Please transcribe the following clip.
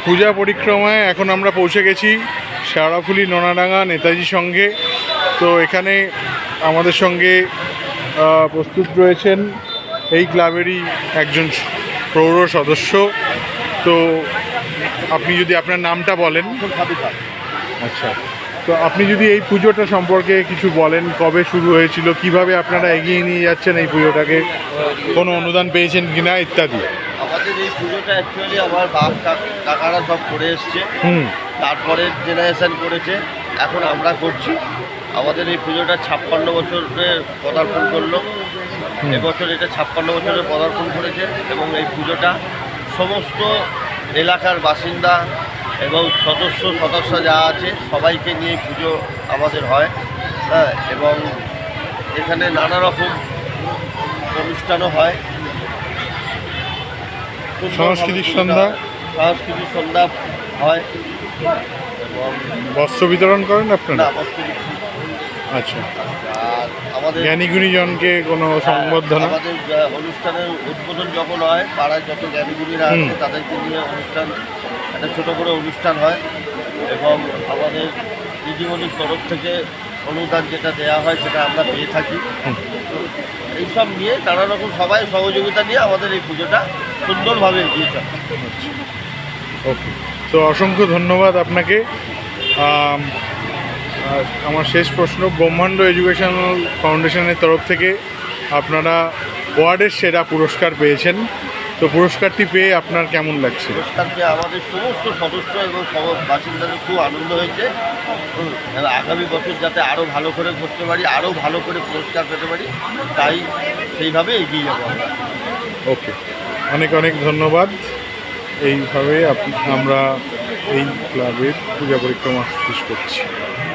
পূজা পরিক্রমায় এখন আমরা পৌঁছে গেছি শেওড়াফুলি নোনাডাঙ্গা নেতাজি সংঘে। তো এখানে আমাদের সঙ্গে প্রস্তুত রয়েছেন এই ক্লাবেরই একজন প্রৌঢ় সদস্য। তো আপনি যদি আপনার নামটা বলেন। আচ্ছা, তো আপনি যদি এই পুজোটা সম্পর্কে কিছু বলেন, কবে শুরু হয়েছিল, কিভাবে আপনারা এগিয়ে নিয়ে যাচ্ছেন এই পুজোটাকে, কোনো অনুদান পেয়েছেন কিনা ইত্যাদি। আমাদের এই পুজোটা অ্যাকচুয়ালি আমার বাপ কাকারা সব করে এসছে, তারপরে জেনারেশন করেছে, এখন আমরা করছি। আমাদের এই পুজোটা 56 বছরের পদার্পণ করলো। এবছর এটা 56 বছরের পদার্পণ করেছে এবং এই পুজোটা সমস্ত এলাকার বাসিন্দা এবং সদস্য যা আছে সবাইকে নিয়ে পুজো আমাদের হয়। হ্যাঁ, এবং এখানে নানা রকম অনুষ্ঠানও হয়। সাংস্কৃতিক সন্ধ্যা হয় এবং বস্ত্র বিতরণ করেন আপনারা? না, বস্ত্র বিতরণ। আচ্ছা, আর আমাদের জ্ঞানী গুণীজনকে কোনো সংবর্ধনা? আমাদের অনুষ্ঠানের উদ্বোধন যখন হয়, পাড়ায় যত জ্ঞানীগুণীরা আছে তাদেরকে নিয়ে অনুষ্ঠান, একটা ছোটো করে অনুষ্ঠান হয় এবং আমাদের দিদিমণির তরফ থেকে অনুদান যেটা দেওয়া হয় সেটা আমরা পেয়ে থাকি। এইসব নিয়ে নানা রকম সবাই সহযোগিতা নিয়ে আমাদের এই পুজোটা সুন্দরভাবে এগিয়ে চলে। ওকে, তো অসংখ্য ধন্যবাদ আপনাকে। আমার শেষ প্রশ্ন, ব্রহ্মাণ্ড এডুকেশনাল ফাউন্ডেশনের তরফ থেকে আপনারা ওয়ার্ডের সেরা পুরস্কার পেয়েছেন, তো পুরস্কারটি পেয়ে আপনার কেমন লাগছে? পুরস্কার পেয়ে আমাদের সমস্ত সদস্য এবং বাসিন্দাদের খুব আনন্দ হয়েছে। আগামী বছর যাতে আরও ভালো করে করতে পারি, আরও ভালো করে পুরস্কার পেতে পারি, তাই সেইভাবে এগিয়ে যাবো আমরা। ওকে, অনেক অনেক ধন্যবাদ। এইভাবে আমরা এই ক্লাবের পূজা পরিক্রমা শেষ করছি।